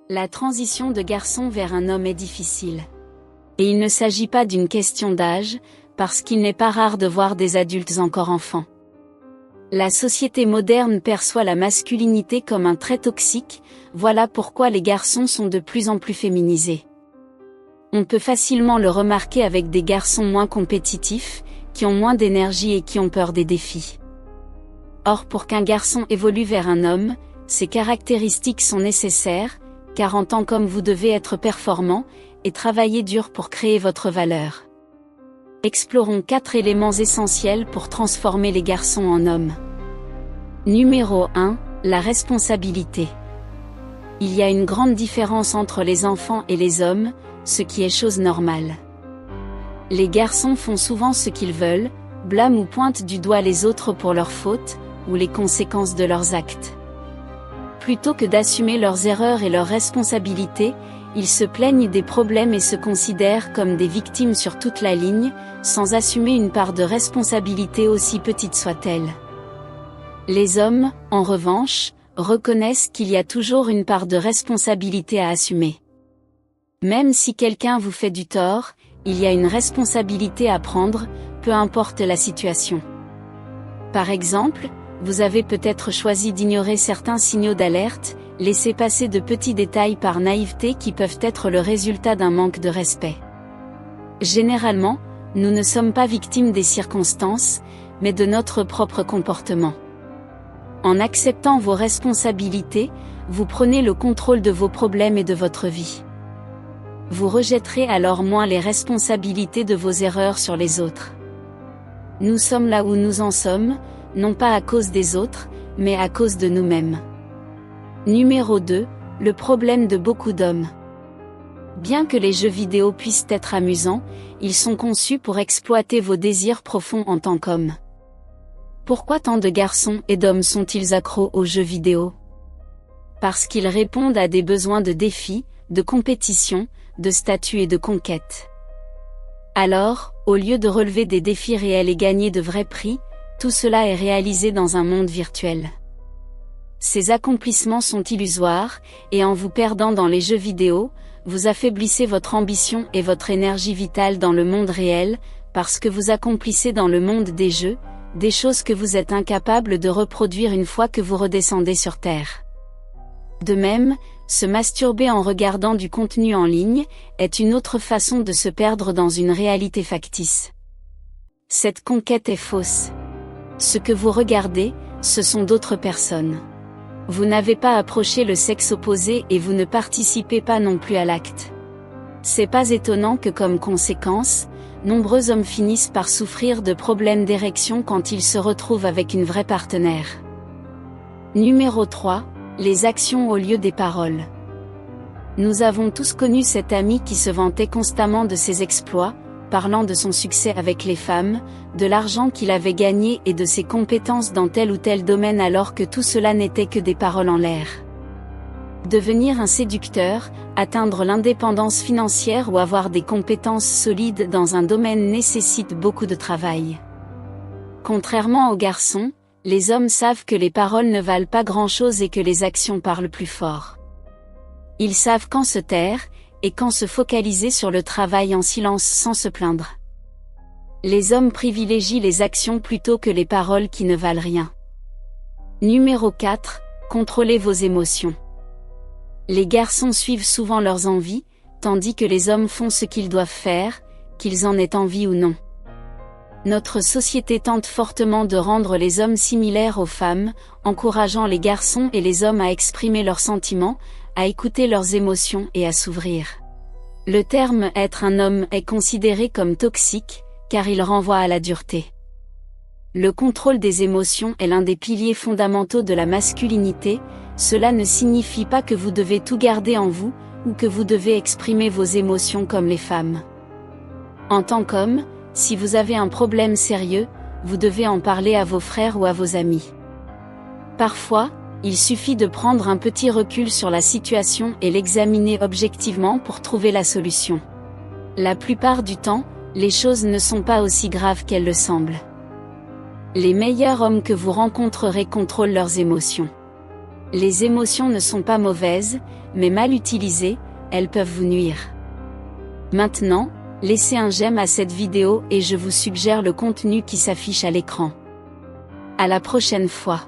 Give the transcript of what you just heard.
La transition de garçon vers un homme est difficile. Et il ne s'agit pas d'une question d'âge, parce qu'il n'est pas rare de voir des adultes encore enfants. La société moderne perçoit la masculinité comme un trait toxique, voilà pourquoi les garçons sont de plus en plus féminisés. On peut facilement le remarquer avec des garçons moins compétitifs, qui ont moins d'énergie et qui ont peur des défis. Or pour qu'un garçon évolue vers un homme, ces caractéristiques sont nécessaires, car en tant qu'homme vous devez être performant, et travailler dur pour créer votre valeur. Explorons 4 éléments essentiels pour transformer les garçons en hommes. Numéro 1, la responsabilité. Il y a une grande différence entre les enfants et les hommes, ce qui est chose normale. Les garçons font souvent ce qu'ils veulent, blâment ou pointent du doigt les autres pour leurs fautes, ou les conséquences de leurs actes. Plutôt que d'assumer leurs erreurs et leurs responsabilités, ils se plaignent des problèmes et se considèrent comme des victimes sur toute la ligne, sans assumer une part de responsabilité aussi petite soit-elle. Les hommes, en revanche, reconnaissent qu'il y a toujours une part de responsabilité à assumer. Même si quelqu'un vous fait du tort, il y a une responsabilité à prendre, peu importe la situation. Par exemple, vous avez peut-être choisi d'ignorer certains signaux d'alerte, laisser passer de petits détails par naïveté qui peuvent être le résultat d'un manque de respect. Généralement, nous ne sommes pas victimes des circonstances, mais de notre propre comportement. En acceptant vos responsabilités, vous prenez le contrôle de vos problèmes et de votre vie. Vous rejetterez alors moins les responsabilités de vos erreurs sur les autres. Nous sommes là où nous en sommes, non pas à cause des autres, mais à cause de nous-mêmes. Numéro 2, le problème de beaucoup d'hommes. Bien que les jeux vidéo puissent être amusants, ils sont conçus pour exploiter vos désirs profonds en tant qu'hommes. Pourquoi tant de garçons et d'hommes sont-ils accros aux jeux vidéo? Parce qu'ils répondent à des besoins de défis, de compétition, de statut et de conquête. Alors, au lieu de relever des défis réels et gagner de vrais prix, tout cela est réalisé dans un monde virtuel. Ces accomplissements sont illusoires, et en vous perdant dans les jeux vidéo, vous affaiblissez votre ambition et votre énergie vitale dans le monde réel, parce que vous accomplissez dans le monde des jeux, des choses que vous êtes incapable de reproduire une fois que vous redescendez sur Terre. De même, se masturber en regardant du contenu en ligne, est une autre façon de se perdre dans une réalité factice. Cette conquête est fausse. Ce que vous regardez, ce sont d'autres personnes. Vous n'avez pas approché le sexe opposé et vous ne participez pas non plus à l'acte. C'est pas étonnant que comme conséquence, nombreux hommes finissent par souffrir de problèmes d'érection quand ils se retrouvent avec une vraie partenaire. Numéro 3, les actions au lieu des paroles. Nous avons tous connu cet ami qui se vantait constamment de ses exploits, parlant de son succès avec les femmes, de l'argent qu'il avait gagné et de ses compétences dans tel ou tel domaine alors que tout cela n'était que des paroles en l'air. Devenir un séducteur, atteindre l'indépendance financière ou avoir des compétences solides dans un domaine nécessite beaucoup de travail. Contrairement aux garçons, les hommes savent que les paroles ne valent pas grand-chose et que les actions parlent plus fort. Ils savent quand se taire, et quand se focaliser sur le travail en silence sans se plaindre. Les hommes privilégient les actions plutôt que les paroles qui ne valent rien. Numéro 4, contrôlez vos émotions. Les garçons suivent souvent leurs envies, tandis que les hommes font ce qu'ils doivent faire, qu'ils en aient envie ou non. Notre société tente fortement de rendre les hommes similaires aux femmes, encourageant les garçons et les hommes à exprimer leurs sentiments, à écouter leurs émotions et à s'ouvrir. Le terme « être un homme » est considéré comme toxique, car il renvoie à la dureté. Le contrôle des émotions est l'un des piliers fondamentaux de la masculinité, cela ne signifie pas que vous devez tout garder en vous, ou que vous devez exprimer vos émotions comme les femmes. En tant qu'homme, si vous avez un problème sérieux, vous devez en parler à vos frères ou à vos amis. Parfois, il suffit de prendre un petit recul sur la situation et l'examiner objectivement pour trouver la solution. La plupart du temps, les choses ne sont pas aussi graves qu'elles le semblent. Les meilleurs hommes que vous rencontrerez contrôlent leurs émotions. Les émotions ne sont pas mauvaises, mais mal utilisées, elles peuvent vous nuire. Maintenant, laissez un j'aime à cette vidéo et je vous suggère le contenu qui s'affiche à l'écran. À la prochaine fois.